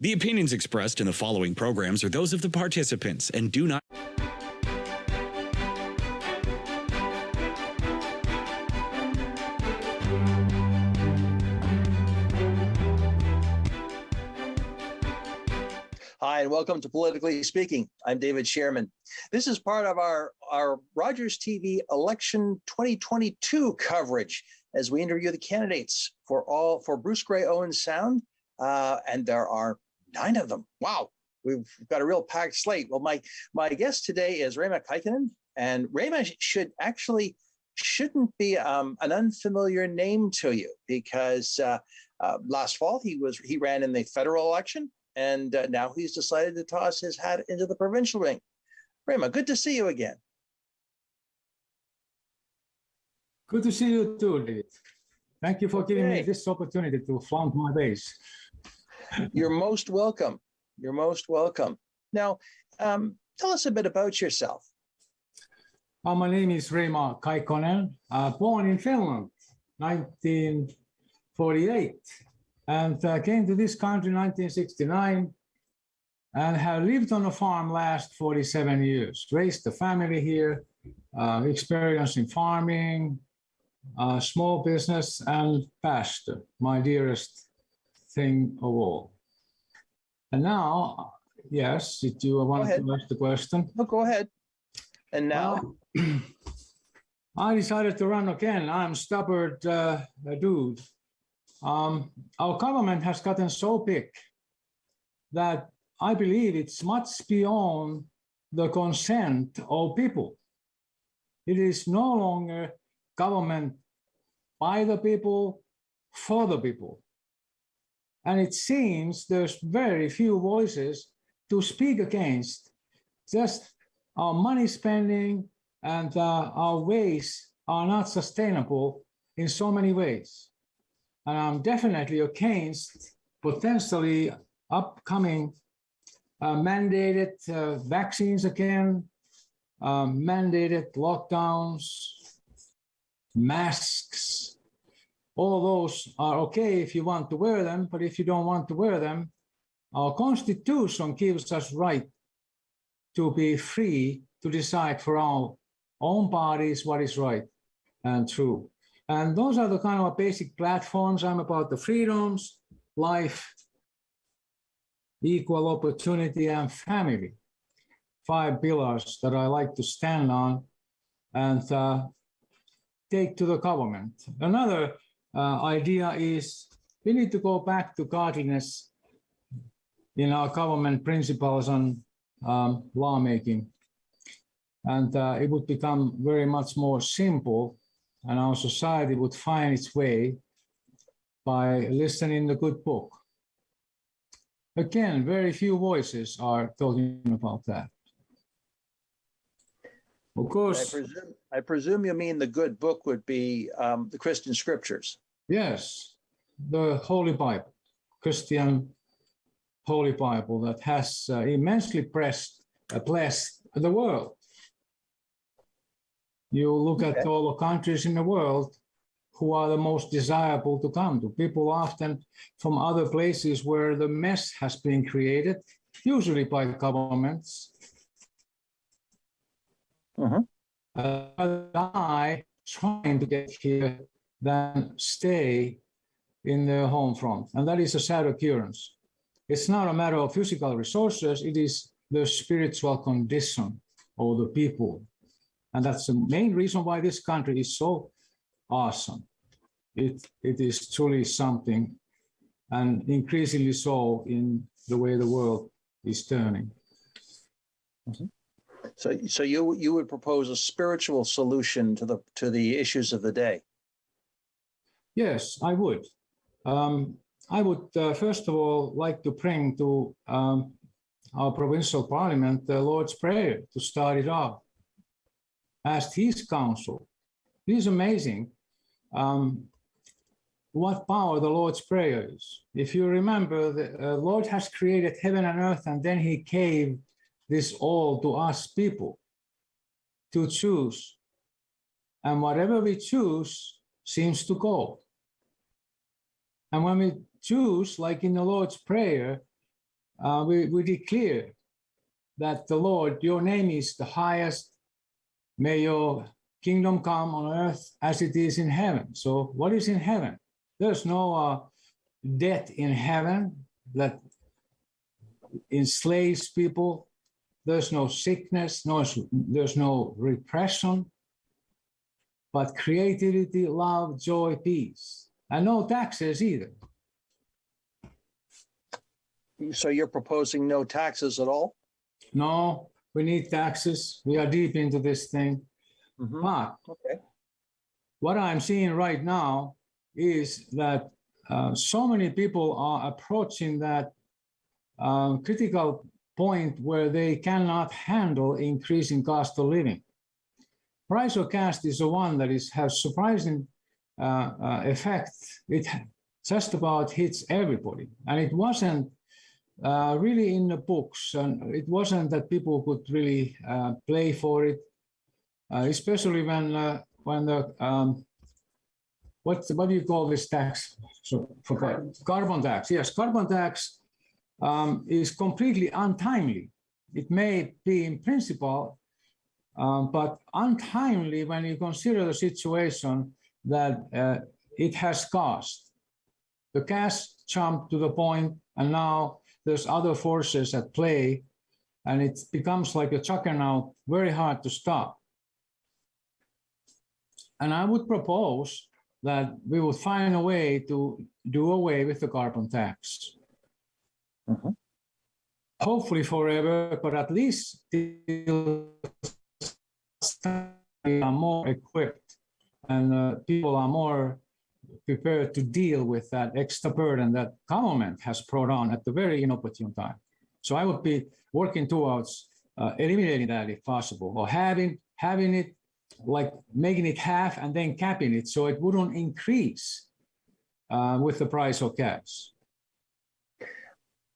The opinions expressed in the following programs are those of the participants and do not... Hi, and welcome to Politically Speaking. I'm David Shearman. This is part of our Rogers TV election 2022 coverage as we interview the candidates for Bruce Grey Owen Sound, and there are 9 of them. Wow, we've got a real packed slate. Well, my guest today is Raymond Heiken, and Raymond shouldn't be an unfamiliar name to you because last fall he ran in the federal election. And now he's decided to toss his hat into the provincial ring. Reima, good to see you again. Good to see you too, David. Thank you for giving me this opportunity to flaunt my base. You're most welcome. You're most welcome. Now, tell us a bit about yourself. My name is Raymond Heiken, born in Finland, 1948. And came to this country in 1969 and have lived on a farm last 47 years. Raised a family here, experience in farming, small business, and pastor, my dearest thing of all. And now, yes, did you want to ask the question? No, go ahead. And now? I decided to run again. I'm a stubborn dude. Our government has gotten so big that I believe it's much beyond the consent of people. It is no longer government by the people, for the people. And it seems there's very few voices to speak against. Just our money spending and our ways are not sustainable in so many ways. And I'm definitely against potentially upcoming mandated vaccines again, mandated lockdowns, masks. All those are okay if you want to wear them, but if you don't want to wear them, our Constitution gives us right to be free to decide for our own bodies what is right and true. And those are the kind of basic platforms. I'm about the freedoms, life, equal opportunity, and family. 5 pillars that I like to stand on and take to the government. Another idea is we need to go back to godliness in our government principles on lawmaking. And it would become very much more simple, and our society would find its way by listening to the good book. Again, very few voices are talking about that. Of course. I presume you mean the good book would be the Christian scriptures. Yes, the Holy Bible, Christian Holy Bible that has immensely blessed the world. You look at all the countries in the world who are the most desirable to come to. People often from other places where the mess has been created, usually by governments. Die trying to get here than stay in their home front. And that is a sad occurrence. It's not a matter of physical resources, it is the spiritual condition of the people. And that's the main reason why this country is so awesome. It is truly something, and increasingly so in the way the world is turning. So you would propose a spiritual solution to the issues of the day? Yes, I would. I would first of all like to bring to our provincial parliament the Lord's Prayer to start it off. Asked his counsel. It is amazing what power the Lord's Prayer is. If you remember, the Lord has created heaven and earth, and then he gave this all to us people to choose. And whatever we choose seems to go. And when we choose, like in the Lord's Prayer, we declare that the Lord, your name is the highest. May your kingdom come on earth as it is in heaven. So what is in heaven? There's no death in heaven that enslaves people. There's no sickness, there's no repression, but creativity, love, joy, peace, and no taxes either. So you're proposing no taxes at all? No, we need taxes. We are deep into this thing. Mm-hmm. But Okay. what I'm seeing right now is that so many people are approaching that critical point where they cannot handle increasing cost of living. Price of gas is the one that has surprising effect. It just about hits everybody, and it wasn't really in the books, and it wasn't that people could really play for it, especially when the what do you call this tax? So forgot. Carbon tax. Yes, carbon tax is completely untimely. It may be in principle, but untimely when you consider the situation that it has caused. The gas jumped to the point, and now there's other forces at play, and it becomes like a juggernaut, very hard to stop. And I would propose that we would find a way to do away with the carbon tax. Mm-hmm. Hopefully forever, but at least till we are more equipped and people are more prepared to deal with that extra burden that government has brought on at the very inopportune time. So I would be working towards eliminating that if possible, or having it, like making it half and then capping it so it wouldn't increase with the price of gas.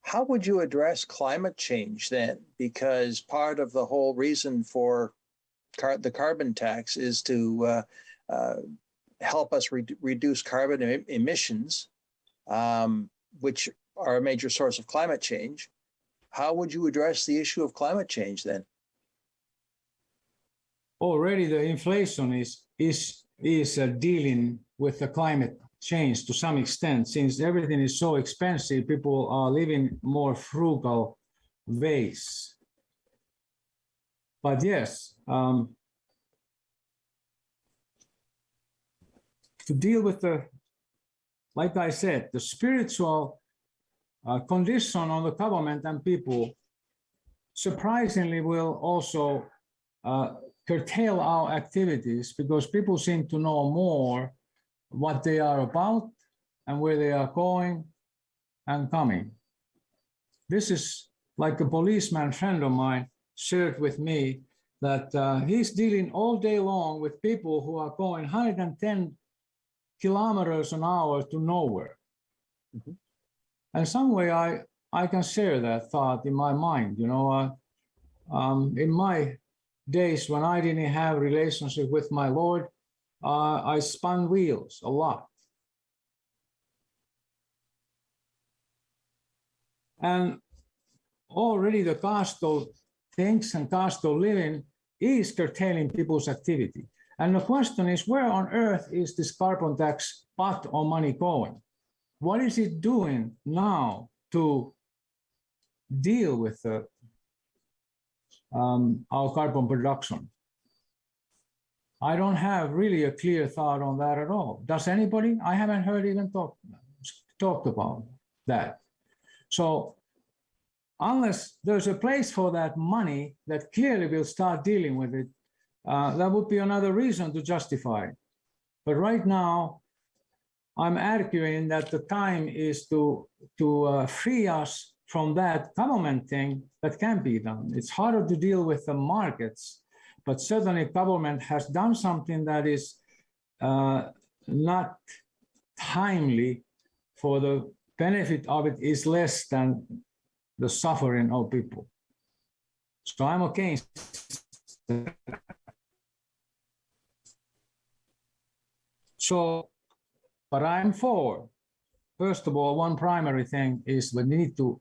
How would you address climate change then? Because part of the whole reason for the carbon tax is to help us reduce carbon emissions, which are a major source of climate change. How would you address the issue of climate change then? Already the inflation is dealing with the climate change to some extent. Since everything is so expensive, people are living more frugal ways. But yes, to deal with like I said, the spiritual condition on the government and people surprisingly will also curtail our activities, because people seem to know more what they are about and where they are going and coming. This is like a policeman friend of mine shared with me that he's dealing all day long with people who are going 110 kilometers an hour to nowhere. Mm-hmm. And some way I can share that thought in my mind. In my days when I didn't have a relationship with my Lord, I spun wheels a lot. And already the cost of things and cost of living is curtailing people's activity. And the question is, where on earth is this carbon tax pot or money going? What is it doing now to deal with our carbon production? I don't have really a clear thought on that at all. Does anybody? I haven't heard even talked about that. So unless there's a place for that money that clearly will start dealing with it, that would be another reason to justify it. But right now, I'm arguing that the time is to free us from that government thing that can be done. It's harder to deal with the markets, but certainly government has done something that is not timely, for the benefit of it is less than the suffering of people. So I'm against that. So, but I'm for, first of all, one primary thing is we need to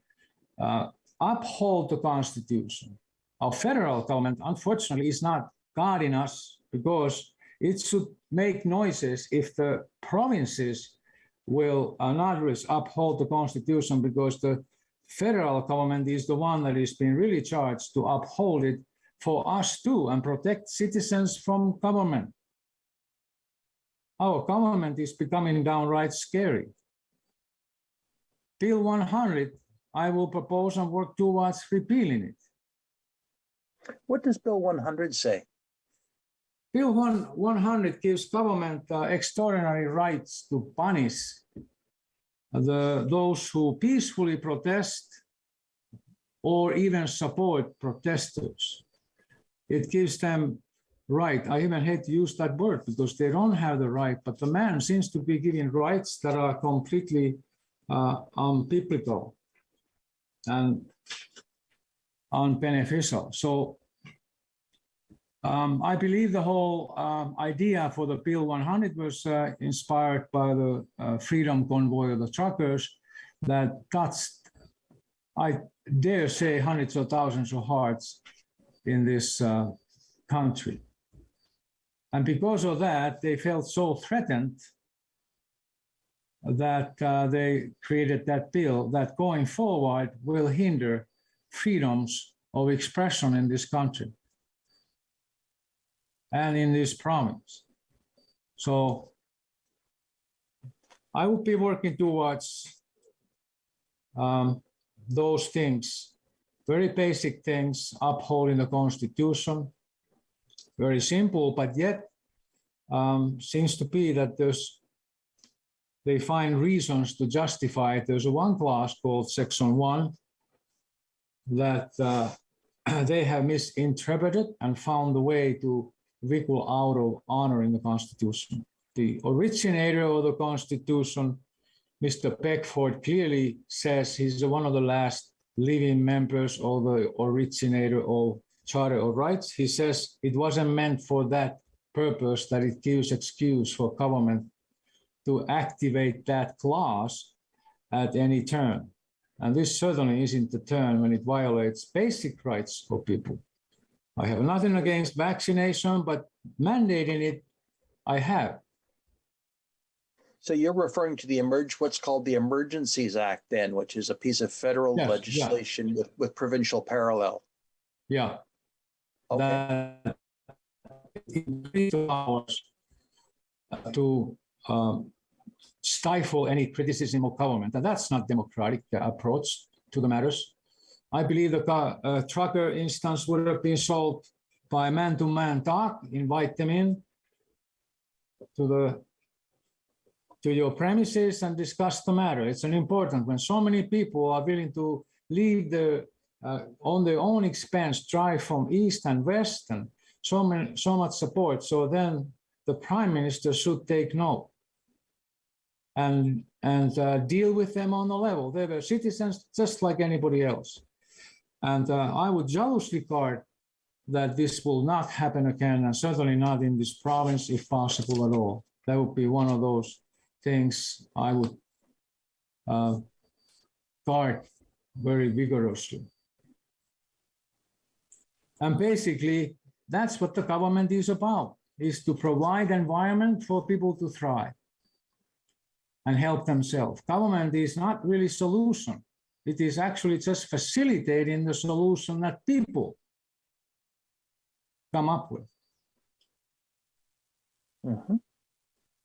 uphold the Constitution. Our federal government, unfortunately, is not guarding us because it should make noises if the provinces will not uphold the Constitution, because the federal government is the one that is being really charged to uphold it for us too and protect citizens from government. Our government is becoming downright scary. Bill 100, I will propose and work towards repealing it. What does Bill 100 say? Bill 100 gives government extraordinary rights to punish those who peacefully protest or even support protesters. It gives them right. I even hate to use that word because they don't have the right, but the man seems to be giving rights that are completely unbiblical and unbeneficial. So I believe the whole idea for the Bill 100 was inspired by the Freedom Convoy of the truckers that touched, I dare say, hundreds of thousands of hearts in this country. And because of that, they felt so threatened that they created that bill that going forward will hinder freedoms of expression in this country and in this province. So I will be working towards those things, very basic things, upholding the Constitution, very simple, but yet seems to be that they find reasons to justify it. There's one clause called Section 1 that they have misinterpreted and found a way to wiggle out of honoring the Constitution. The originator of the Constitution, Mr. Beckford, clearly says he's one of the last living members of the originator of Charter of Rights. He says it wasn't meant for that purpose, that it gives excuse for government to activate that clause at any turn. And this certainly isn't the turn when it violates basic rights of people. I have nothing against vaccination, but mandating it, I have. So you're referring to what's called the Emergencies Act then, which is a piece of federal legislation with provincial parallel. Yeah. Okay. That increases powers to stifle any criticism of government. And that's not democratic approach to the matters. I believe the trucker instance would have been solved by man-to-man talk. Invite them in to your premises and discuss the matter. It's an important when so many people are willing to leave on their own expense, drive from east and west, and so much support. So then the prime minister should take note and deal with them on the level. They were citizens just like anybody else. And I would jealously guard that this will not happen again, and certainly not in this province, if possible at all. That would be one of those things I would guard very vigorously. And basically, that's what the government is about, is to provide environment for people to thrive and help themselves. Government is not really solution. It is actually just facilitating the solution that people come up with. Mm-hmm.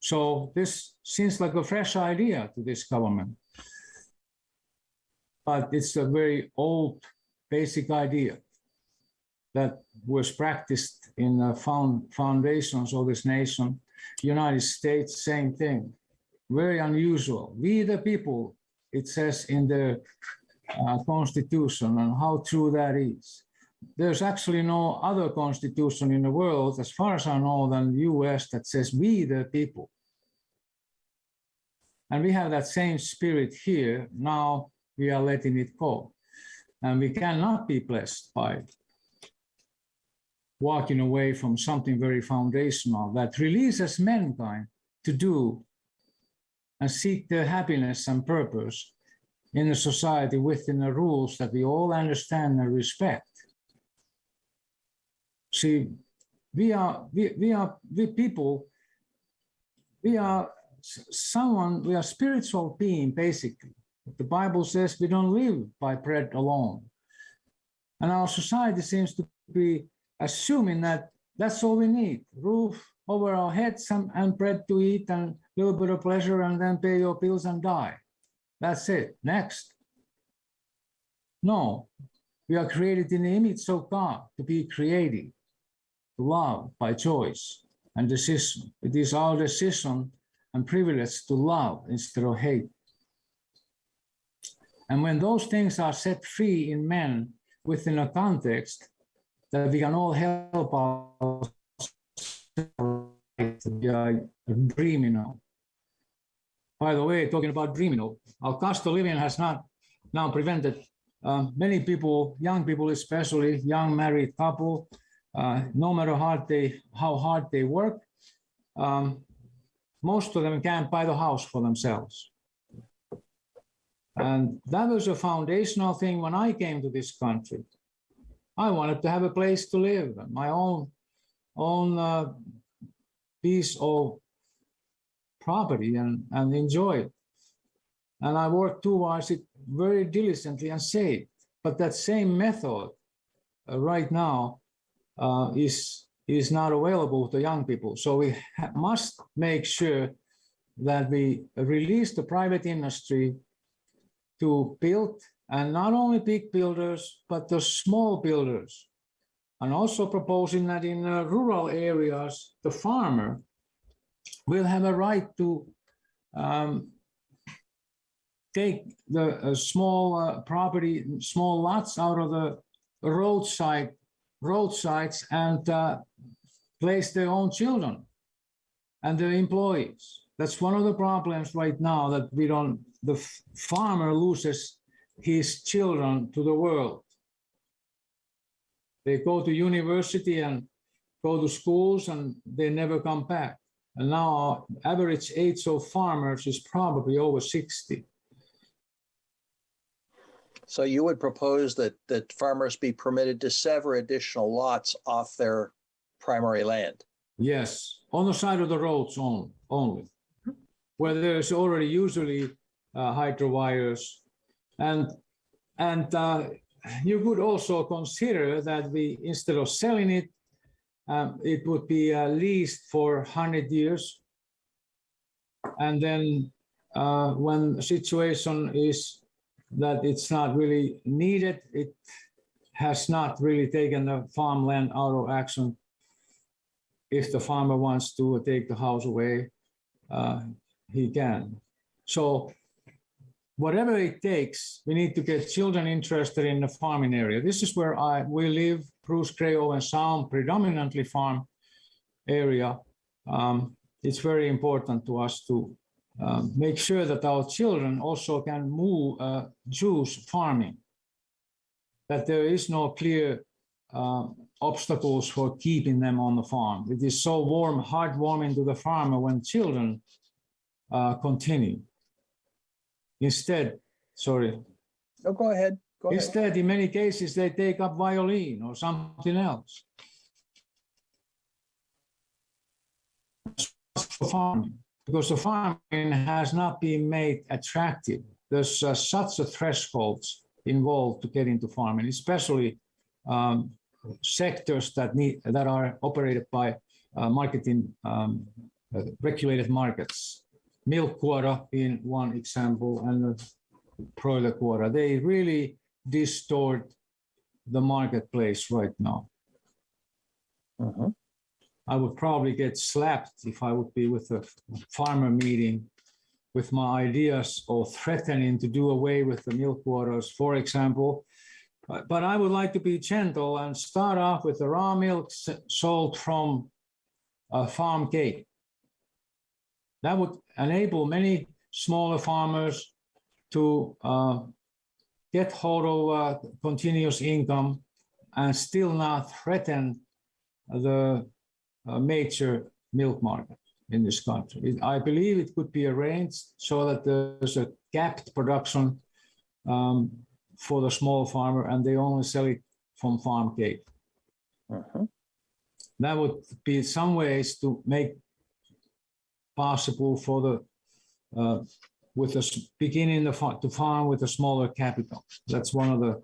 So this seems like a fresh idea to this government. But it's a very old, basic idea that was practiced in the foundations of this nation. United States, same thing. Very unusual. We the people, it says in the Constitution, and how true that is. There's actually no other constitution in the world, as far as I know, than the US that says we the people. And we have that same spirit here. Now we are letting it go. And we cannot be blessed by walking away from something very foundational that releases mankind to do and seek their happiness and purpose in a society within the rules that we all understand and respect. See, we people, we are spiritual being, basically. The Bible says we don't live by bread alone. And our society seems to be assuming that that's all we need: roof over our heads and bread to eat and a little bit of pleasure, and then pay your bills and die. That's it. Next. No, we are created in the image of God to be creative, to love by choice and decision. It is our decision and privilege to love instead of hate. And when those things are set free in men within a context that we can all help ourselves, we are dreaming of. By the way, talking about dreaming of, our cost of living has not now prevented many people, young people especially, young married couple, no matter how hard they work, most of them can't buy the house for themselves. And that was a foundational thing when I came to this country. I wanted to have a place to live, my own piece of property and enjoy it. And I worked towards it very diligently and saved. But that same method right now is not available to young people. So we must make sure that we release the private industry to build, and not only big builders, but the small builders. And also proposing that in rural areas, the farmer will have a right to take the small property, small lots out of the roadsides and place their own children and their employees. That's one of the problems right now, that the farmer loses his children to the world. They go to university and go to schools and they never come back. And now our average age of farmers is probably over 60. So you would propose that farmers be permitted to sever additional lots off their primary land? Yes, on the side of the roads only, where there's already usually hydro wires. And you could also consider that we, instead of selling it, it would be leased for 100 years. And then when the situation is that it's not really needed, it has not really taken the farmland out of action. If the farmer wants to take the house away, he can. So whatever it takes, we need to get children interested in the farming area. This is where we live, Bruce, Creo, and Sound, predominantly farm area. It's very important to us to make sure that our children also can choose farming, that there is no clear obstacles for keeping them on the farm. It is so heartwarming to the farmer when children continue. Instead, sorry. No, go ahead. Go ahead. Instead, in many cases, they take up violin or something else. For farming, because the farming has not been made attractive. There's such a threshold involved to get into farming, especially sectors that are operated by regulated markets. Milk quota being one example, and the broiler quota. They really distort the marketplace right now. Uh-huh. I would probably get slapped if I would be with a farmer meeting with my ideas or threatening to do away with the milk quotas, for example. But I would like to be gentle and start off with the raw milk sold from a farm gate. That would enable many smaller farmers to get hold of continuous income and still not threaten the major milk market in this country. I believe it could be arranged so that there's a capped production for the small farmer, and they only sell it from farm gate. That would be some ways to make possible for the beginning to farm with a smaller capital. That's one of the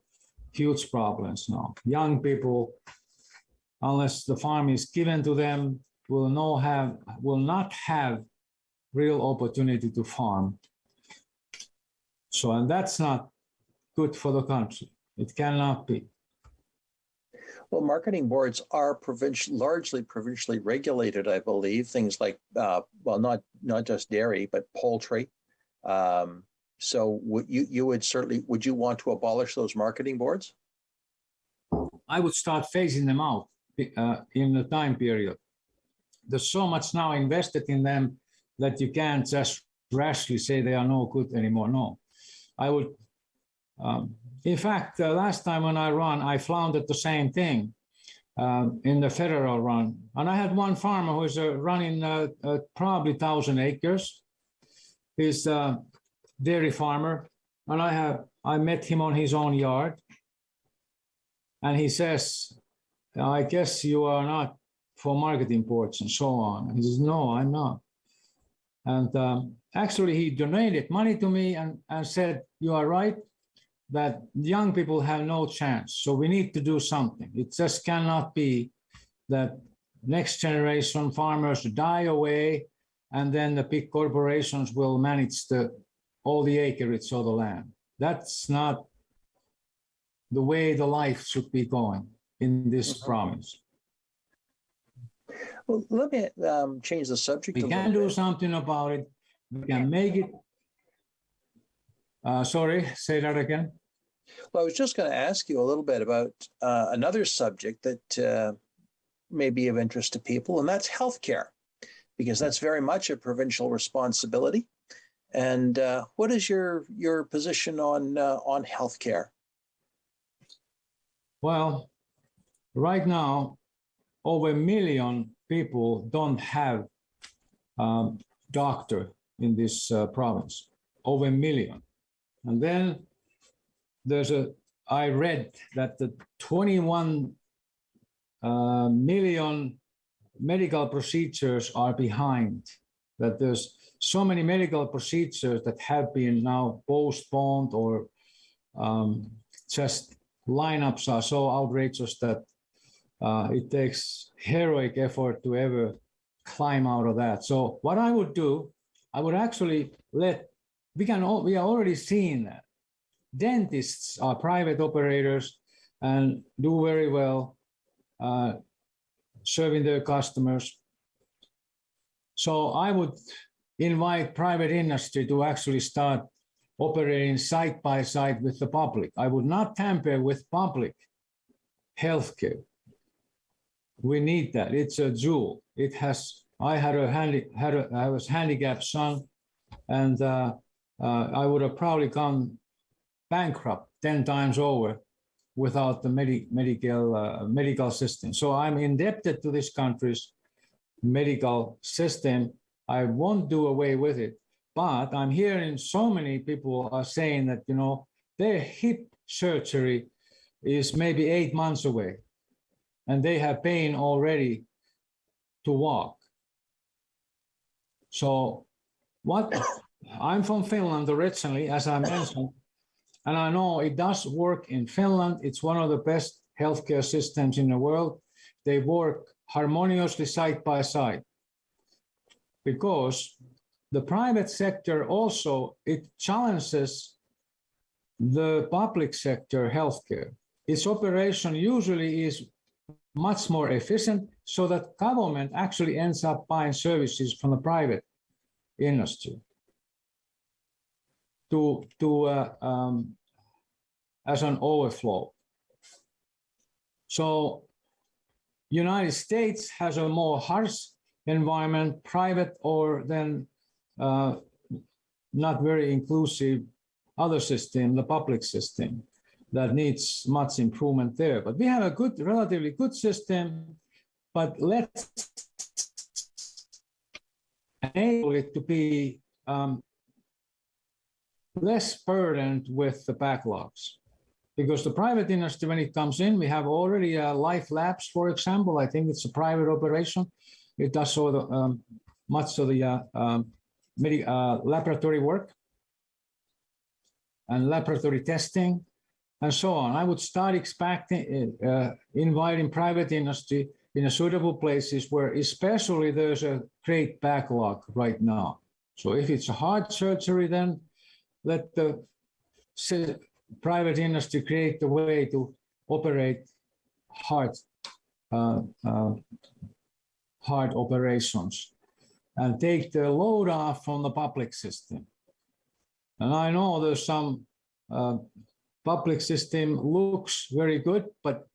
huge problems now. Young people, unless the farm is given to them, will not have real opportunity to farm. So, and that's not good for the country. It cannot be. Well, marketing boards are largely provincially regulated, I believe. Things like, not just dairy, but poultry. So would you want to abolish those marketing boards? I would start phasing them out in the time period. There's so much now invested in them that you can't just rashly say they are no good anymore. No, I would. In fact, last time when I ran, I floundered the same thing in the federal run. And I had one farmer who is running probably 1,000 acres. He's a dairy farmer. And I met him on his own yard. And he says, I guess you are not for marketing boards and so on. He says, no, I'm not. And actually, he donated money to me and said, you are right, that young people have no chance. So we need to do something. It just cannot be that next generation farmers die away and then the big corporations will manage all the acreage of the land. That's not the way the life should be going in this province. Well, let me change the subject. We can do something about it. We can make it. Sorry, say that again. Well, I was just going to ask you a little bit about another subject that may be of interest to people, and that's healthcare, because that's very much a provincial responsibility. And what is your position on healthcare? Well, right now, over 1 million people don't have doctor in this province. Over 1 million. And then I read that the 21 million medical procedures are behind, that there's so many medical procedures that have been now postponed or just lineups are so outrageous that it takes heroic effort to ever climb out of that. So what I would do, I would actually we are already seeing that. Dentists are private operators and do very well serving their customers. So I would invite private industry to actually start operating side by side with the public. I would not tamper with public healthcare. We need that. It's a jewel. It has. I was handicapped son, and I would have probably gone bankrupt 10 times over without the medical system. So I'm indebted to this country's medical system. I won't do away with it, but I'm hearing so many people are saying that, their hip surgery is maybe 8 months away, and they have pain already to walk. So I'm from Finland originally, as I mentioned, and I know it does work in Finland. It's one of the best healthcare systems in the world. They work harmoniously side by side because the private sector also, it challenges the public sector healthcare. Its operation usually is much more efficient so that government actually ends up buying services from the private industry as an overflow. So United States has a more harsh environment, private or then not very inclusive other system, the public system, that needs much improvement there. But we have a relatively good system, but let's enable it to be less burdened with the backlogs. Because the private industry, when it comes in, we have already Life Labs, for example. I think it's a private operation. It does much of the laboratory work and laboratory testing and so on. I would start inviting private industry in a suitable places where especially there's a great backlog right now. So if it's a heart surgery, then let the private industry create the way to operate heart operations and take the load off from the public system. And I know there's some public system looks very good, but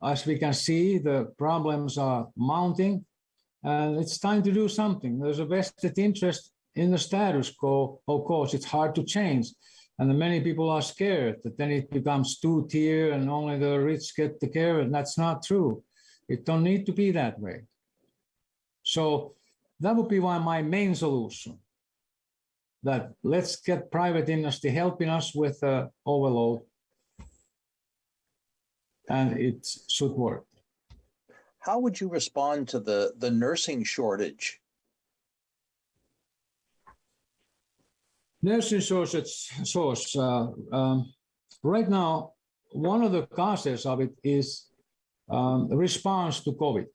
as we can see, the problems are mounting, and it's time to do something. There's a vested interest in the status quo. Of course, it's hard to change, and many people are scared that then it becomes two-tier and only the rich get the care, and that's not true. It don't need to be that way. So that would be my main solution, that let's get private industry helping us with overload, and it should work. How would you respond to the nursing shortage? Nursing shortage, right now, one of the causes of it is response to COVID.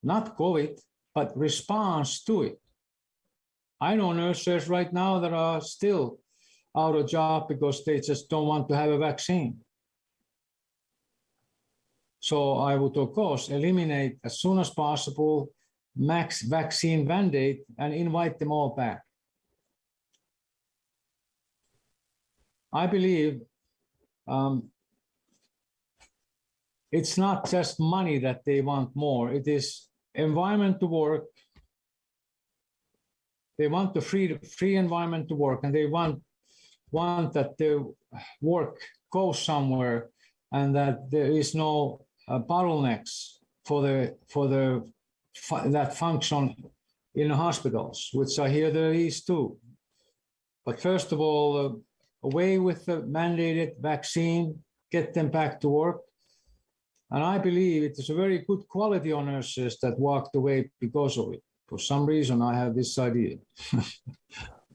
Not COVID, but response to it. I know nurses right now that are still out of job because they just don't want to have a vaccine. So I would, of course, eliminate as soon as possible max vaccine mandate and invite them all back. I believe it's not just money that they want more. It is environment to work. They want the free environment to work, and they want that their work goes somewhere and that there is no bottlenecks for that function in the hospitals, which I hear there is too. But first of all, away with the mandated vaccine, get them back to work. And I believe it is a very good quality on nurses that walked away because of it. For some reason, I have this idea.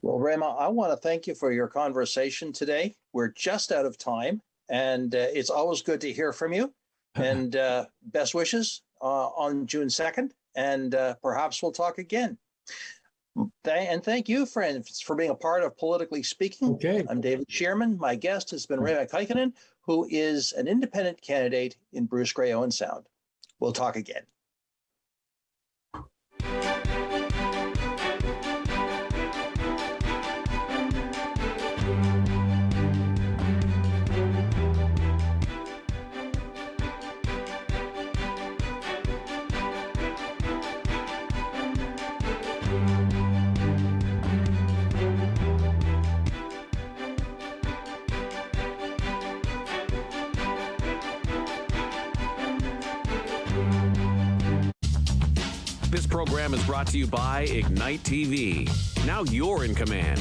Well, Reima, I want to thank you for your conversation today. We're just out of time, and it's always good to hear from you. And best wishes on June 2nd, and perhaps we'll talk again. And thank you, friends, for being a part of Politically Speaking. Okay. I'm David Shearman. My guest has been Raymond Heiken, who is an independent candidate in Bruce Grey Owen Sound. We'll talk again. This program is brought to you by Ignite TV. Now you're in command.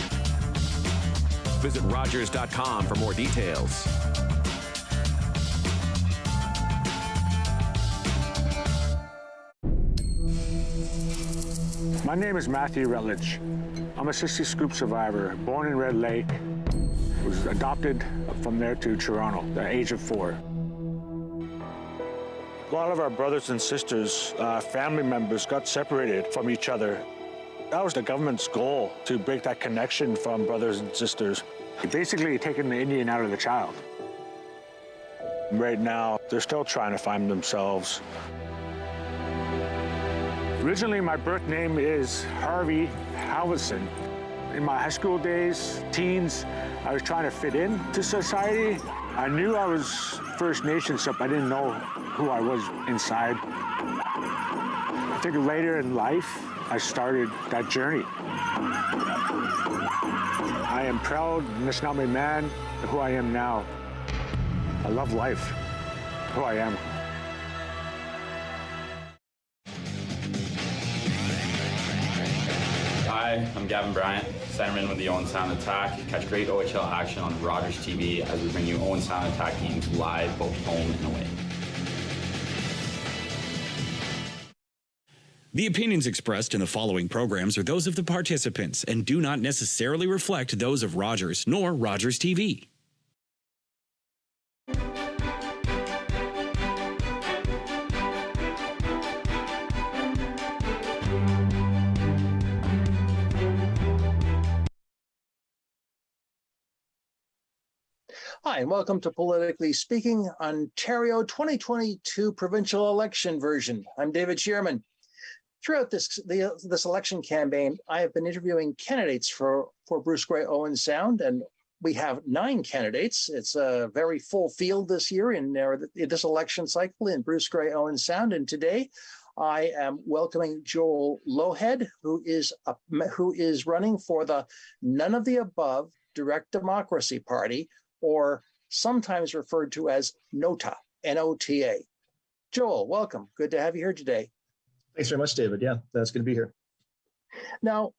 Visit Rogers.com for more details. My name is Matthew Rutledge. I'm a 60 scoop survivor, born in Red Lake. Was adopted from there to Toronto at the age of 4. A lot of our brothers and sisters, family members got separated from each other. That was the government's goal, to break that connection from brothers and sisters. Basically taking the Indian out of the child. Right now, they're still trying to find themselves. Originally, my birth name is Harvey Halverson. In my high school days, teens, I was trying to fit into society. I knew I was First Nations, but I didn't know who I was inside. I think later in life, I started that journey. I am proud, Anishinaabe man, of who I am now. I love life, who I am. Hi, I'm Gavin Bryant, centerman with the Owen Sound Attack. Catch great OHL action on Rogers TV as we bring you Owen Sound Attack games live, both home and away. The opinions expressed in the following programs are those of the participants and do not necessarily reflect those of Rogers nor Rogers TV. Hi, and welcome to Politically Speaking, Ontario 2022 provincial election version. I'm David Shearman. Throughout this election campaign, I have been interviewing candidates for Bruce Grey Owen Sound, and we have 9 candidates. It's a very full field this year in this election cycle in Bruce Grey Owen Sound. And today, I am welcoming Joel Loughead, who is running for the None of the Above Direct Democracy Party, or sometimes referred to as NOTA, N-O-T-A. Joel, welcome. Good to have you here today. Thanks very much, David. Yeah, that's good to be here. Now,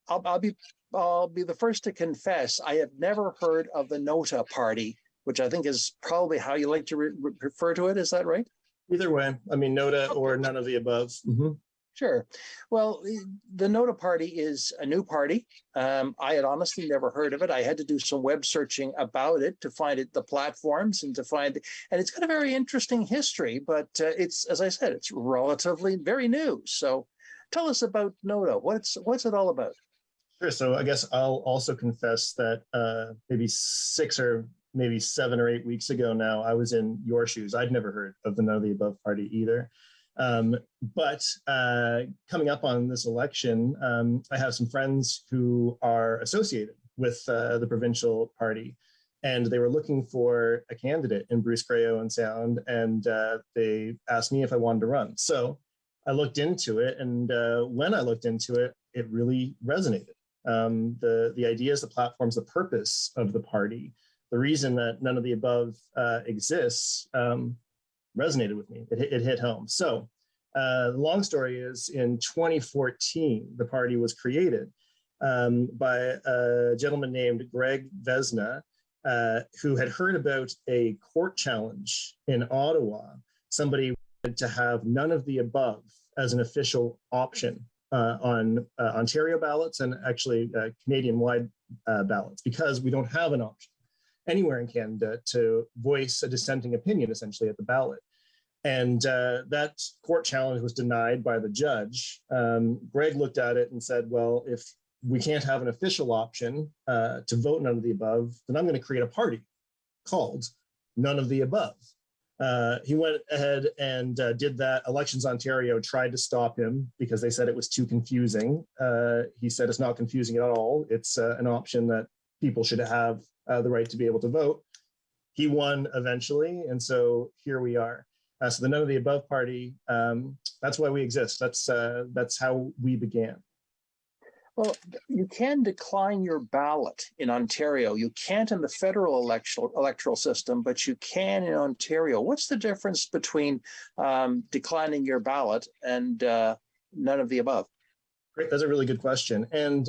I'll be the first to confess, I have never heard of the NOTA party, which I think is probably how you like to refer to it. Is that right? Either way, I mean, NOTA or none of the above. Mm-hmm. Sure. Well, the NOTA party is a new party. I had honestly never heard of it. I had to do some web searching about it to find the platforms and and it's got a very interesting history, but it's, as I said, it's relatively very new. So tell us about NOTA. What's it all about? Sure. So I guess I'll also confess that maybe 6 or maybe 7 or 8 weeks ago now, I was in your shoes. I'd never heard of the None of the Above party either. But coming up on this election, I have some friends who are associated with the provincial party, and they were looking for a candidate in Bruce Grey Owen Sound, and they asked me if I wanted to run. So I looked into it, and when I looked into it, it really resonated. The ideas, the platforms, the purpose of the party, the reason that None of the Above exists, resonated with me. It hit home. So the long story is, in 2014, the party was created by a gentleman named Greg Vesna, who had heard about a court challenge in Ottawa. Somebody wanted to have none of the above as an official option on Ontario ballots and actually Canadian-wide ballots, because we don't have an option anywhere in Canada to voice a dissenting opinion, essentially, at the ballot. And that court challenge was denied by the judge. Greg looked at it and said, well, if we can't have an official option to vote none of the above, then I'm going to create a party called None of the Above. He went ahead and did that. Elections Ontario tried to stop him because they said it was too confusing. He said it's not confusing at all. It's an option that people should have the right to be able to vote. He won eventually, and so here we are. So the None of the Above party, that's why we exist. That's how we began. Well, you can decline your ballot in Ontario. You can't in the federal electoral system, but you can in Ontario. What's the difference between declining your ballot and none of the above? Great, that's a really good question. And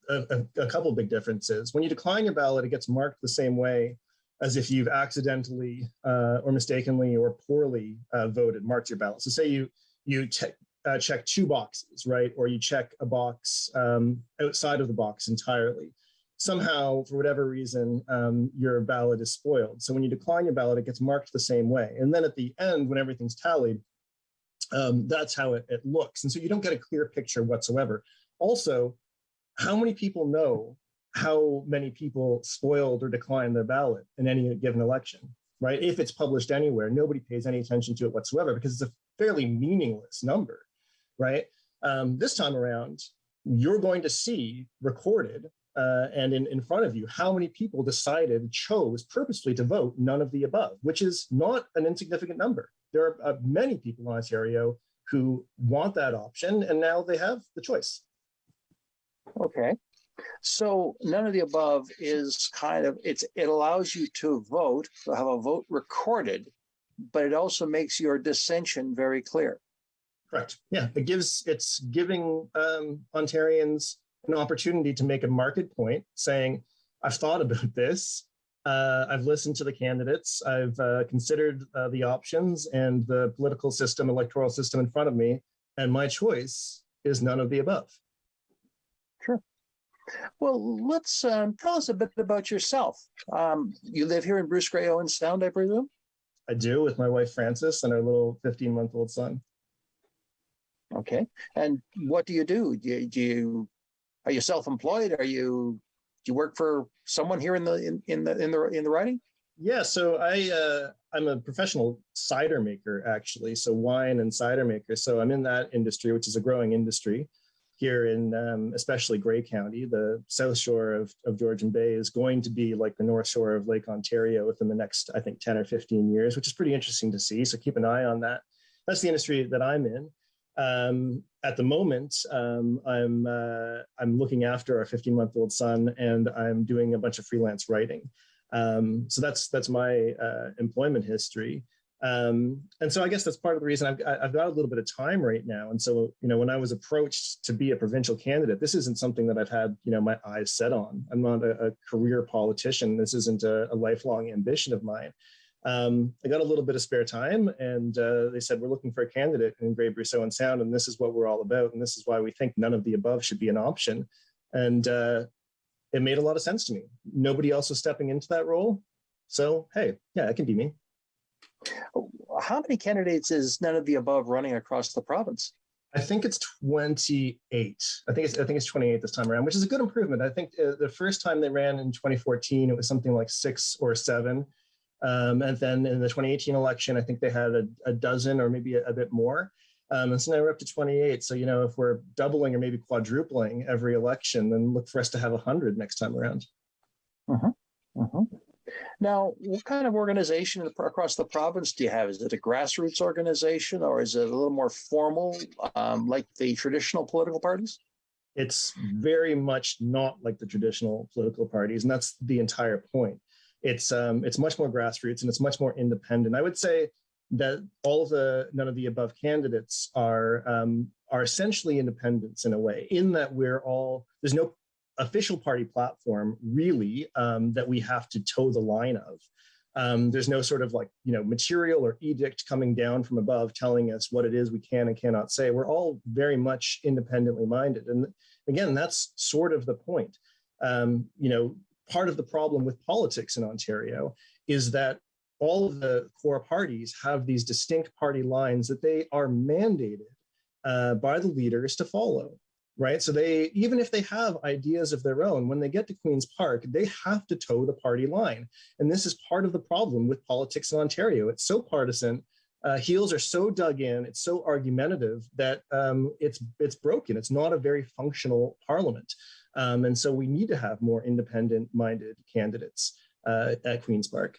a couple of big differences. When you decline your ballot, it gets marked the same way as if you've accidentally or mistakenly or poorly marked your ballot. So say you check 2 boxes, right? Or you check a box outside of the box entirely. Somehow, for whatever reason, your ballot is spoiled. So when you decline your ballot, it gets marked the same way. And then at the end, when everything's tallied, that's how it looks. And so you don't get a clear picture whatsoever. Also, how many people know how many people spoiled or declined their ballot in any given election, right? If it's published anywhere, nobody pays any attention to it whatsoever because it's a fairly meaningless number, right? This time around, you're going to see recorded and in front of you how many people chose purposely to vote none of the above, which is not an insignificant number. There are many people in Ontario who want that option, and now they have the choice. Okay. So none of the above is it allows you to vote, to have a vote recorded, but it also makes your dissension very clear. Correct. Yeah, it's giving Ontarians an opportunity to make a market point, saying, I've thought about this. I've listened to the candidates. I've considered the options and the political system, electoral system in front of me, and my choice is none of the above. Sure. Well, let's tell us a bit about yourself. You live here in Bruce Grey Owen Sound, I presume? I do, with my wife, Frances, and our little 15-month-old son. Okay. And what do you do? Are you self-employed? Do you work for someone here in the riding? Yeah, so I'm a professional cider maker, actually. So wine and cider maker. So I'm in that industry, which is a growing industry here in especially Grey County. The south shore of Georgian Bay is going to be like the north shore of Lake Ontario within the next, I think, 10 or 15 years, which is pretty interesting to see. So keep an eye on that. That's the industry that I'm in. At the moment, I'm looking after our 15-month-old son, and I'm doing a bunch of freelance writing. So that's my employment history. And so I guess that's part of the reason I've got a little bit of time right now. And so, when I was approached to be a provincial candidate, this isn't something that I've had, my eyes set on. I'm not a career politician. This isn't a lifelong ambition of mine. I got a little bit of spare time, and they said, we're looking for a candidate in Grey Bruce Owen Sound, and this is what we're all about. And this is why we think none of the above should be an option. And it made a lot of sense to me. Nobody else was stepping into that role. So, hey, yeah, it can be me. How many candidates is none of the above running across the province? I think it's 28. I think it's 28 this time around, which is a good improvement. I think the first time they ran in 2014, it was something like 6 or 7. And then in the 2018 election, I think they had a dozen or maybe a bit more. And so now we're up to 28. So, if we're doubling or maybe quadrupling every election, then look for us to have 100 next time around. Uh-huh. Uh-huh. Now, what kind of organization across the province do you have? Is it a grassroots organization, or is it a little more formal, like the traditional political parties? It's very much not like the traditional political parties, and that's the entire point. It's much more grassroots, and it's much more independent. I would say that all of the none of the above candidates are essentially independents in a way, in that there's no official party platform really that we have to toe the line of. There's no sort of material or edict coming down from above telling us what it is we can and cannot say. We're all very much independently minded. And again, that's sort of the point. Part of the problem with politics in Ontario is that all of the core parties have these distinct party lines that they are mandated by the leaders to follow. Right. So even if they have ideas of their own, when they get to Queen's Park, they have to toe the party line. And this is part of the problem with politics in Ontario. It's so partisan. Heels are so dug in. It's so argumentative that it's broken. It's not a very functional parliament. And so we need to have more independent-minded candidates at Queen's Park.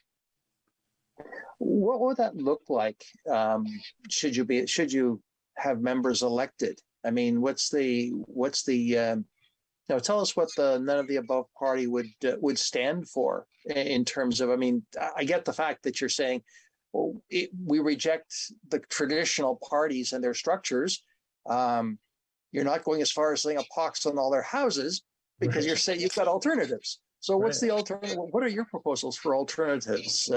What would that look like? Should you have members elected? I mean, tell us what the none of the above party would stand for in terms of, I get the fact that you're saying, we reject the traditional parties and their structures. You're not going as far as saying a pox on all their houses, because You're saying you've got alternatives. So what's the alternative? What are your proposals for alternatives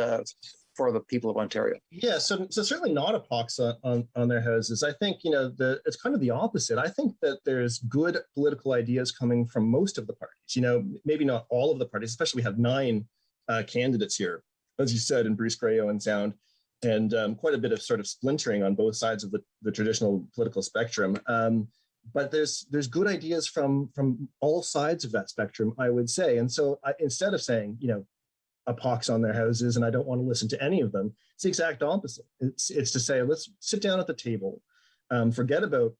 for the people of Ontario? Yeah, so certainly not a pox on their houses. I think, it's kind of the opposite. I think that there's good political ideas coming from most of the parties, maybe not all of the parties, especially we have 9 candidates here, as you said, in Bruce Grey Owen Sound, and quite a bit of sort of splintering on both sides of the traditional political spectrum. But there's good ideas from all sides of that spectrum, I would say. And so instead of saying, a pox on their houses and I don't want to listen to any of them, it's the exact opposite. It's to say, let's sit down at the table, forget about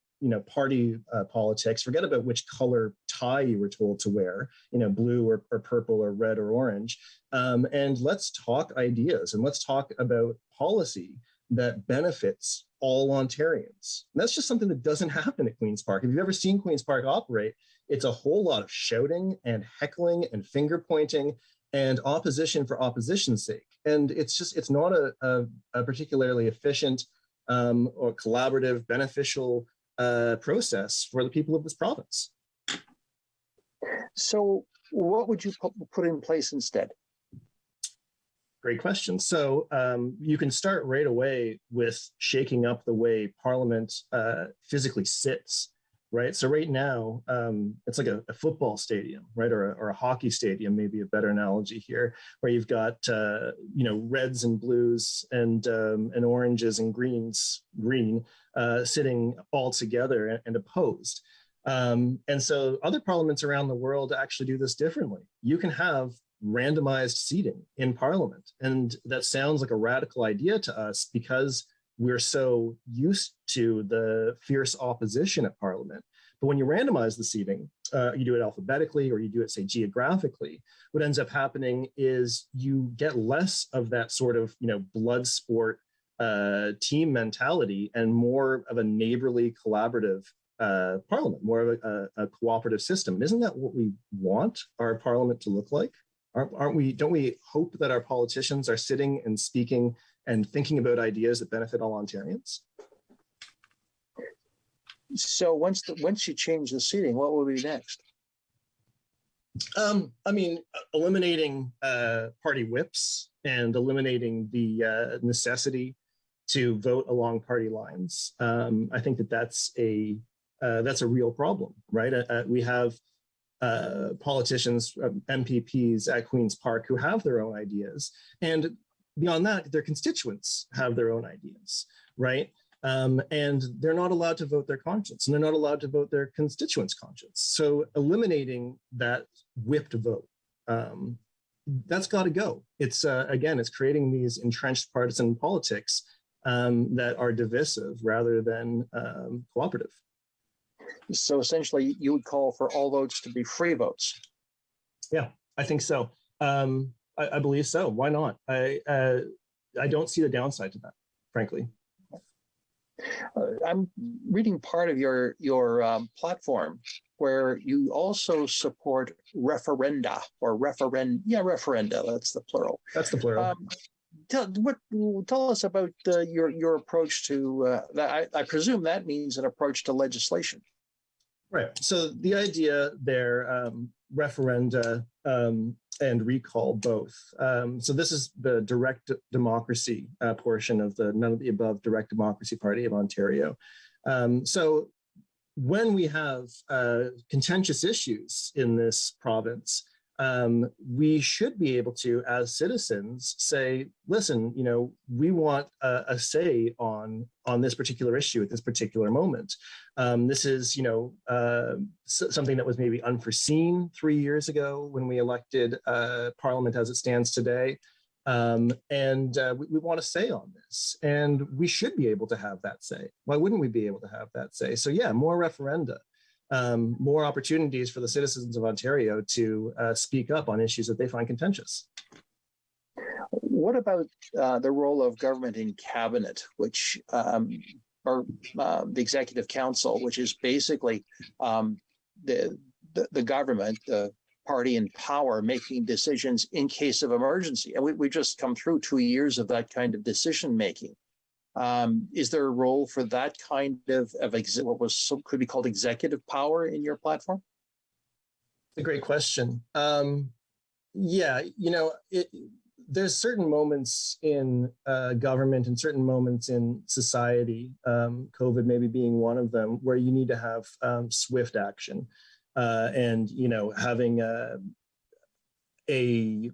party politics, forget about which color tie you were told to wear, blue or purple or red or orange, and let's talk ideas and let's talk about policy that benefits all Ontarians. And that's just something that doesn't happen at Queen's Park. If you've ever seen Queen's Park operate, it's a whole lot of shouting and heckling and finger pointing and opposition for opposition's sake. And it's not a particularly efficient or collaborative, beneficial process for the people of this province. So what would you put in place instead? Great question. So you can start right away with shaking up the way Parliament physically sits, right? So right now, it's like a football stadium, right? Or a hockey stadium, maybe a better analogy here, where you've got, reds and blues and oranges and green sitting all together and opposed. And so other parliaments around the world actually do this differently. You can have randomized seating in Parliament. And that sounds like a radical idea to us because we're so used to the fierce opposition at Parliament. But when you randomize the seating, you do it alphabetically or you do it, say, geographically, what ends up happening is you get less of that sort of, blood sport team mentality and more of a neighborly, collaborative Parliament, more of a cooperative system. And isn't that what we want our Parliament to look like? Aren't we? Don't we hope that our politicians are sitting and speaking and thinking about ideas that benefit all Ontarians? So once you change the seating, what will be next? Eliminating party whips and eliminating the necessity to vote along party lines. I think that's a real problem, right? We have politicians, MPPs at Queen's Park who have their own ideas. And beyond that, their constituents have their own ideas, right? And they're not allowed to vote their conscience, and they're not allowed to vote their constituents' conscience. So eliminating that whipped vote, that's got to go. It's, again, it's creating these entrenched partisan politics that are divisive rather than cooperative. So essentially, you would call for all votes to be free votes. Yeah, I think so. I believe so. Why not? I don't see the downside to that, frankly. I'm reading part of your platform where you also support referenda or referenda. That's the plural. That's the plural. Tell us about your approach to that. I presume that means an approach to legislation. Right. So the idea there, referenda and recall both. So this is the direct democracy portion of the none of the above direct democracy party of Ontario. So when we have contentious issues in this province, we should be able to, as citizens, say, listen, we want a say on this particular issue at this particular moment. This is, something that was maybe unforeseen 3 years ago when we elected Parliament as it stands today. And we want a say on this, and we should be able to have that say. Why wouldn't we be able to have that say? So yeah, more referenda. More opportunities for the citizens of Ontario to speak up on issues that they find contentious. What about the role of government in cabinet, which or the executive council, which is basically the government, the party in power, making decisions in case of emergency? And we just come through 2 years of that kind of decision making. Is there a role for that kind of what could be called executive power in your platform? It's a great question. There's certain moments in government and certain moments in society, COVID maybe being one of them, where you need to have swift action, and having a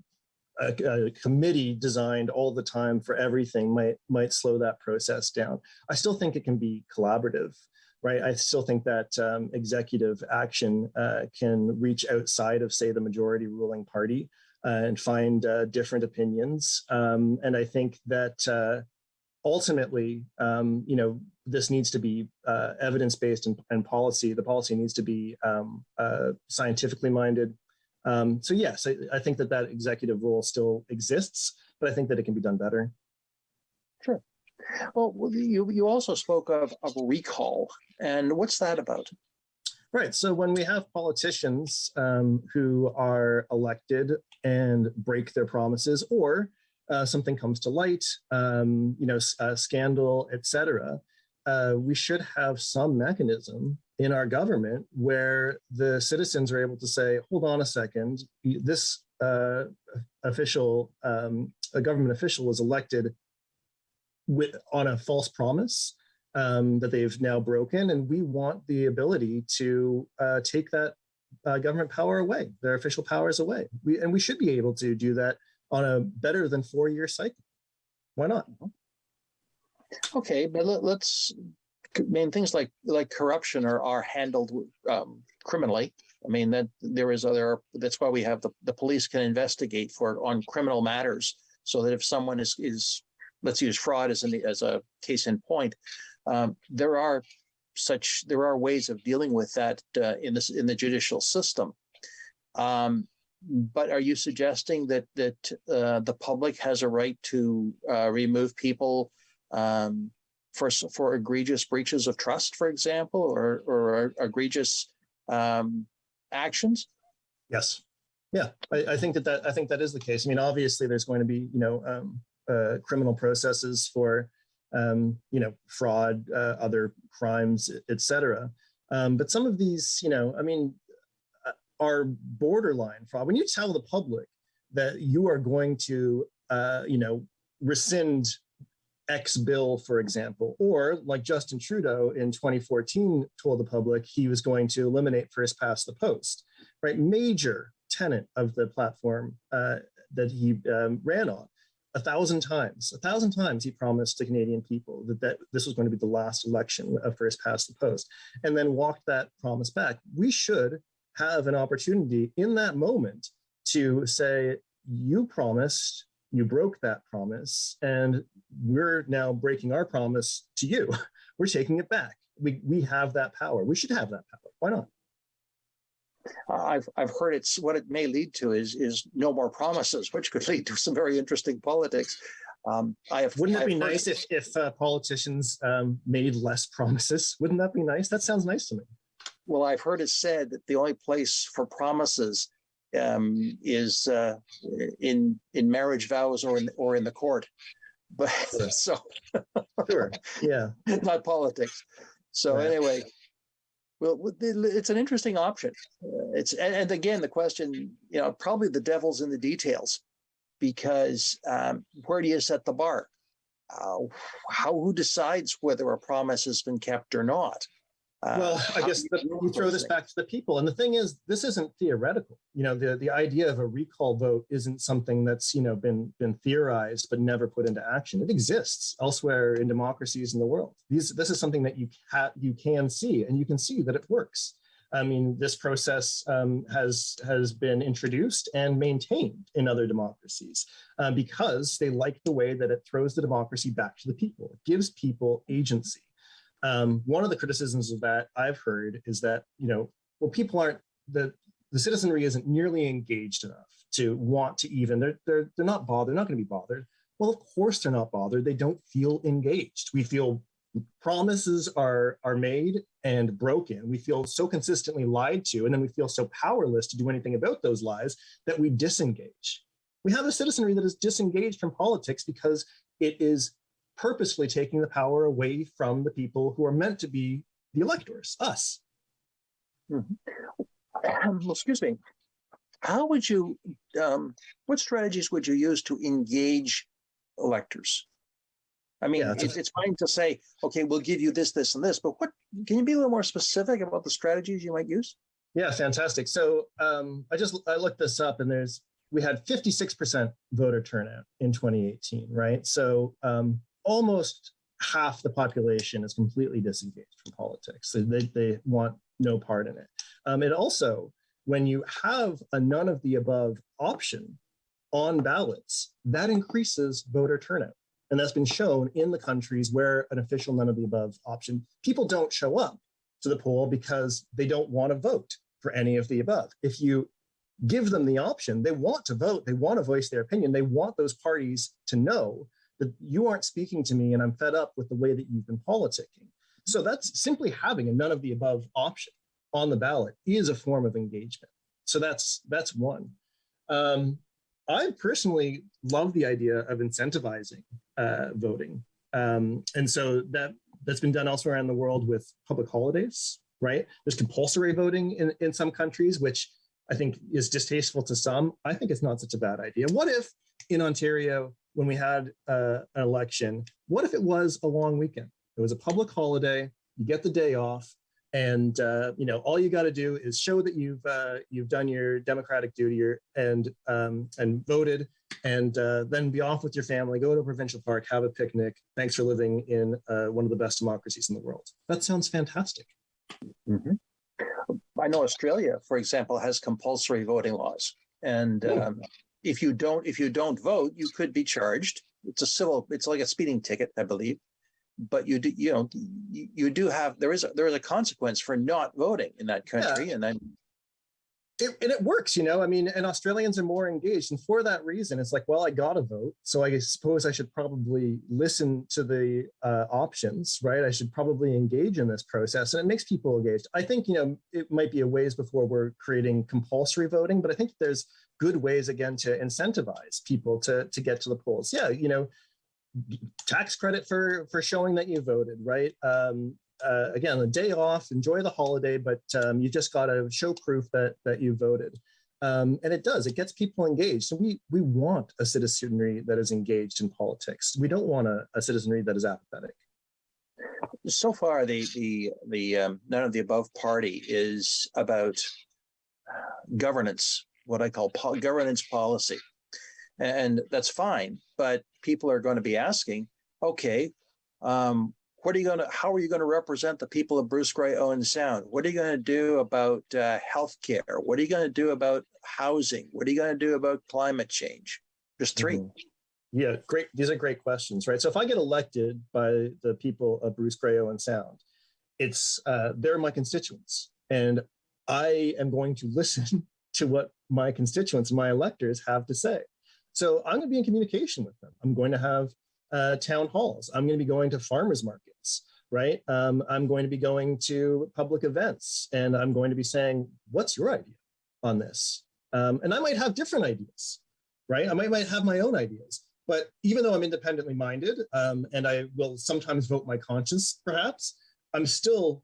committee designed all the time for everything might slow that process down. I still think it can be collaborative, right? I still think that executive action can reach outside of, say, the majority ruling party and find different opinions. And I think that ultimately, this needs to be evidence-based and policy. The policy needs to be scientifically minded. So yes, I think that executive role still exists, but I think that it can be done better. Sure. Well, you also spoke of recall, and what's that about? Right. So when we have politicians who are elected and break their promises, or something comes to light, scandal, etc., we should have some mechanism in our government where the citizens are able to say, hold on a second, this a government official was elected on a false promise that they've now broken, and we want the ability to take that government power away, their official powers away. We should be able to do that on a better than 4-year cycle. Why not? Okay, but let's. I mean, things like corruption are handled criminally. I mean that that's why we have the police can investigate on criminal matters, so that if someone is let's use fraud as a case in point, there are ways of dealing with that in the judicial system. But are you suggesting that the public has a right to remove people for egregious breaches of trust, for example, or egregious actions? Yes. Yeah, I think that is the case. I mean, obviously, there's going to be criminal processes for fraud, other crimes, etc. But some of these, are borderline fraud. When you tell the public that you are going to, rescind X bill, for example, or like Justin Trudeau in 2014 told the public he was going to eliminate first past the post, right? Major tenet of the platform that he ran on. 1,000 times he promised to Canadian people that this was going to be the last election of first past the post, and then walked that promise back. We should have an opportunity in that moment to say, you promised, you broke that promise, and we're now breaking our promise to you. We're taking it back. We have that power. We should have that power. Why not? I've heard what it may lead to is no more promises, which could lead to some very interesting politics. Wouldn't it be nice if politicians made less promises? Wouldn't that be nice? That sounds nice to me. Well, I've heard it said that the only place for promises is in marriage vows or in the court. But sure. So sure, yeah, not politics. So right. Anyway, well, it's an interesting option. And again, the question, probably the devil's in the details, because where do you set the bar? Who decides whether a promise has been kept or not? Well, I guess we throw this back to the people. And the thing is, this isn't theoretical. The idea of a recall vote isn't something that's, been theorized but never put into action. It exists elsewhere in democracies in the world. This is something that you can see, and you can see that it works. I mean, this process has been introduced and maintained in other democracies because they like the way that it throws the democracy back to the people. It gives people agency. One of the criticisms of that I've heard is that, people aren't, the citizenry isn't nearly engaged enough to want to even, they're not bothered, they're not going to be bothered. Well, of course they're not bothered. They don't feel engaged. We feel promises are made and broken. We feel so consistently lied to, and then we feel so powerless to do anything about those lies that we disengage. We have a citizenry that is disengaged from politics because it is purposefully taking the power away from the people who are meant to be the electors, us. Mm-hmm. Excuse me. How would you, what strategies would you use to engage electors? I mean, it's fine to say, okay, we'll give you this, this, and this, but can you be a little more specific about the strategies you might use? Yeah, fantastic. So I looked this up, and we had 56% voter turnout in 2018, right? So almost half the population is completely disengaged from politics. So they want no part in it. It also, when you have a none of the above option on ballots, that increases voter turnout. And that's been shown in the countries where an official none of the above option, people don't show up to the poll because they don't want to vote for any of the above. If you give them the option, they want to vote, they want to voice their opinion, they want those parties to know that you aren't speaking to me and I'm fed up with the way that you've been politicking. So that's simply having a none of the above option on the ballot is a form of engagement. So that's one. I personally love the idea of incentivizing voting. And so that's been done elsewhere in the world with public holidays, right? There's compulsory voting in some countries, which I think is distasteful to some. I think it's not such a bad idea. What if in Ontario, when we had an election, what if it was a long weekend? It was a public holiday, you get the day off, and all you got to do is show that you've done your democratic duty and voted, and then be off with your family, go to a provincial park, have a picnic. Thanks for living in one of the best democracies in the world. That sounds fantastic. Mm-hmm. I know Australia, for example, has compulsory voting laws, and if you don't vote, you could be charged. It's like a speeding ticket, I believe. But there is a consequence for not voting in that country, and then it works, and Australians are more engaged, and for that reason, it's like, well, I gotta vote, so I suppose I should probably listen to the options, right? I should probably engage in this process, and it makes people engaged. I think it might be a ways before we're creating compulsory voting, but I think there's good ways again to incentivize people to get to the polls. Yeah, tax credit for showing that you voted, right? Again, a day off, enjoy the holiday, but you just got to show proof that you voted. And it gets people engaged. So we want a citizenry that is engaged in politics. We don't want a citizenry that is apathetic. So far, the none of the above party is about governance, what I call governance policy. And that's fine, but people are going to be asking, okay, how are you going to represent the people of Bruce Grey Owen Sound? What are you going to do about healthcare? What are you going to do about housing? What are you going to do about climate change? There's three. Mm-hmm. Yeah, great. These are great questions, right? So if I get elected by the people of Bruce Grey Owen Sound, they're my constituents, and I am going to listen to what my constituents, my electors have to say. So I'm going to be in communication with them. I'm going to have town halls. I'm going to be going to farmers markets, right? I'm going to be going to public events, and I'm going to be saying, what's your idea on this? And I might have different ideas, right? I might have my own ideas, but even though I'm independently minded, and I will sometimes vote my conscience, perhaps, I'm still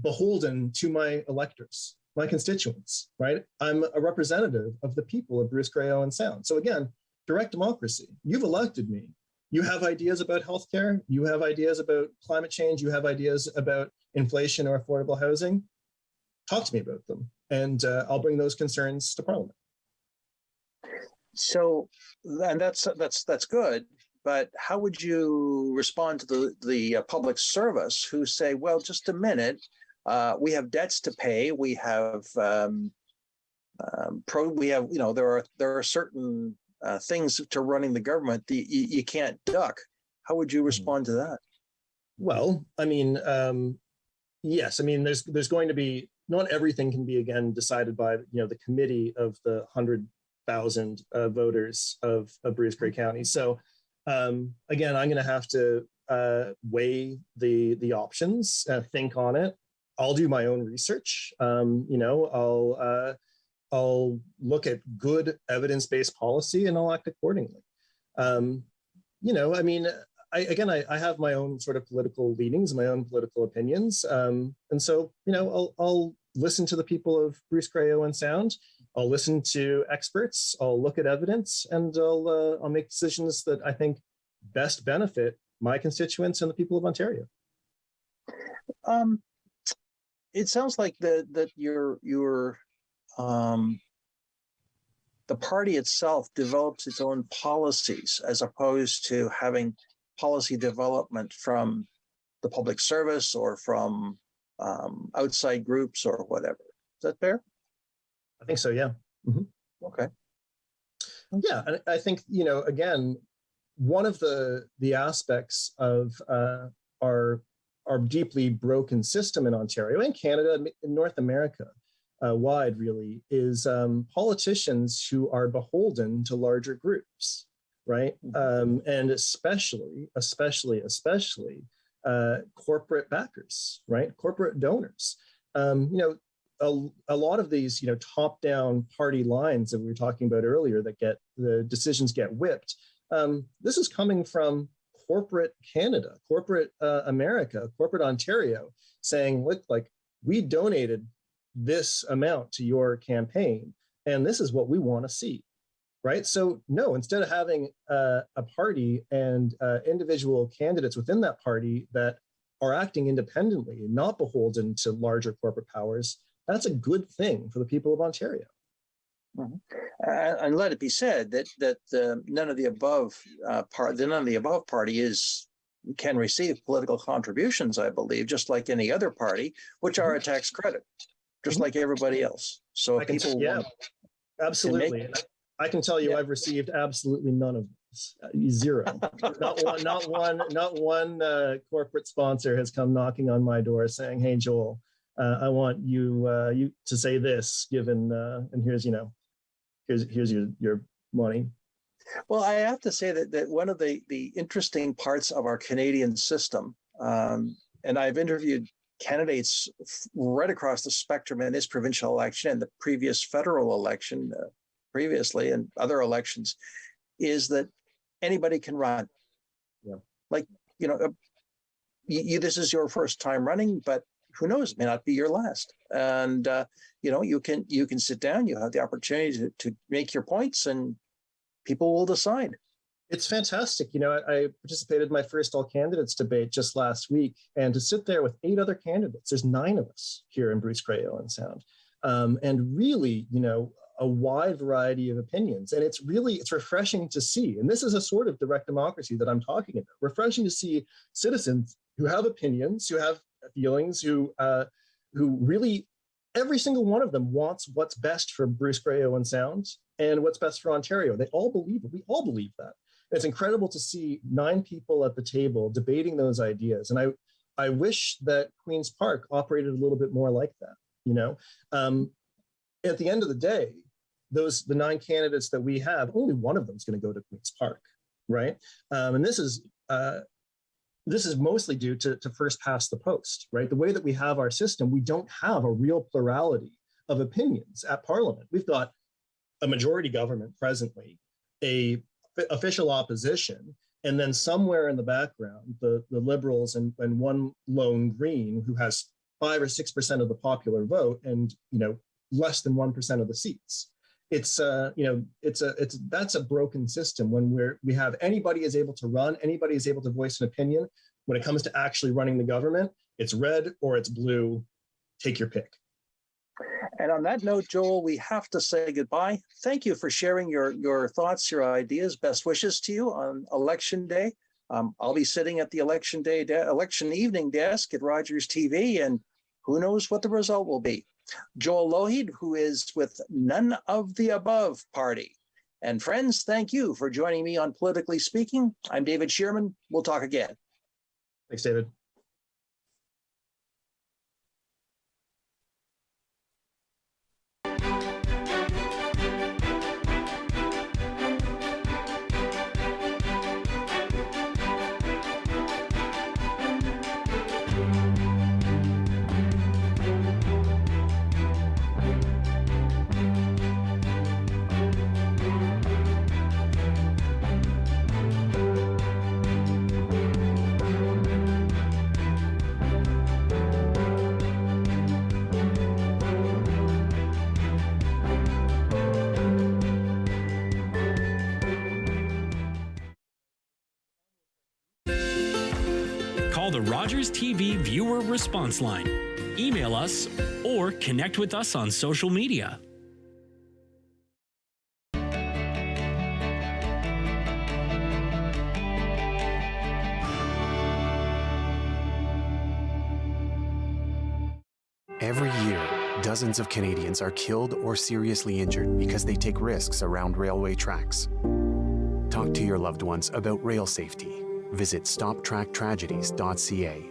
beholden to my electors, my constituents, right? I'm a representative of the people of Bruce Grey Owen Sound. So again, direct democracy. You've elected me. You have ideas about healthcare. You have ideas about climate change. You have ideas about inflation or affordable housing. Talk to me about them, and I'll bring those concerns to Parliament. So, and that's good. But how would you respond to the public service who say, well, just a minute, we have debts to pay. We have there are certain things to running the government that you can't duck. How would you respond to that? Well, yes. There's going to be, not everything can be again decided by the committee of the 100,000 voters of Bruce Grey County. So again, I'm going to have to weigh the options, think on it. I'll do my own research. I'll look at good evidence-based policy and I'll act accordingly. I have my own sort of political leanings, my own political opinions. And so, I'll listen to the people of Bruce Grey Owen Sound. I'll listen to experts. I'll look at evidence, and I'll make decisions that I think best benefit my constituents and the people of Ontario. It sounds like that the party itself develops its own policies as opposed to having policy development from the public service or from outside groups or whatever. Is that fair? I think so, yeah. Mm-hmm. Okay. Yeah, and I think, again, one of the aspects of our deeply broken system in Ontario and Canada, in North America, wide really, is politicians who are beholden to larger groups, right? And especially corporate backers, right? Corporate donors. a lot of these, top-down party lines that we were talking about earlier that get the decisions get whipped. This is coming from corporate Canada, corporate America, corporate Ontario, saying, look, like, we donated this amount to your campaign, and this is what we want to see, right? So no, instead of having a party and individual candidates within that party that are acting independently and not beholden to larger corporate powers, that's a good thing for the people of Ontario. Mm-hmm. And let it be said that none of the above party can receive political contributions, I believe, just like any other party, which are a tax credit, just like everybody else. So if people absolutely. I can tell you, I've received absolutely none of this. Zero. not one corporate sponsor has come knocking on my door saying, "Hey, Joel, I want you to say this, given and here's your money." Well, I have to say that one of the interesting parts of our Canadian system, and I've interviewed candidates right across the spectrum in this provincial election and the previous federal election previously and other elections, is that anybody can run. Yeah. Like, this is your first time running, but who knows, it may not be your last. And, you can sit down, you have the opportunity to make your points, and people will decide. It's fantastic. I participated in my first all candidates debate just last week, and to sit there with 8 other candidates, there's 9 of us here in Bruce Grey Owen Sound, and really, a wide variety of opinions. And it's refreshing to see. And this is a sort of direct democracy that I'm talking about. Refreshing to see citizens who have opinions, who have feelings, who really, every single one of them wants what's best for Bruce Grey Owen Sound and what's best for Ontario. They all believe it. We all believe that. It's incredible to see 9 people at the table debating those ideas. And I wish that Queen's Park operated a little bit more like that. At the end of the day, the 9 candidates that we have, only one of them is going to go to Queen's Park, right? And this is mostly due to first past the post, right? The way that we have our system, we don't have a real plurality of opinions at Parliament. We've got a majority government presently, a official opposition, and then somewhere in the background, the Liberals and one lone Green who has 5 or 6% of the popular vote and less than 1% of the seats. That's a broken system when we have anybody is able to run, anybody is able to voice an opinion. When it comes to actually running the government, it's red or it's blue. Take your pick. And on that note, Joel, we have to say goodbye. Thank you for sharing your thoughts, your ideas. Best wishes to you on Election Day. I'll be sitting at the election evening desk at Rogers TV, and who knows what the result will be. Joel Loughead, who is with None of the Above Party. And friends, thank you for joining me on Politically Speaking. I'm David Shearman. We'll talk again. Thanks, David. Call the Rogers TV Viewer Response Line. Email us or connect with us on social media. Every year, dozens of Canadians are killed or seriously injured because they take risks around railway tracks. Talk to your loved ones about rail safety. Visit stoptracktragedies.ca.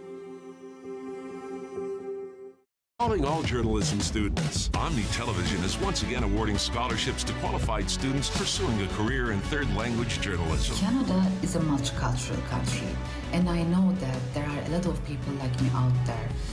Calling all journalism students, Omni Television is once again awarding scholarships to qualified students pursuing a career in third language journalism. Canada is a multicultural country, and I know that there are a lot of people like me out there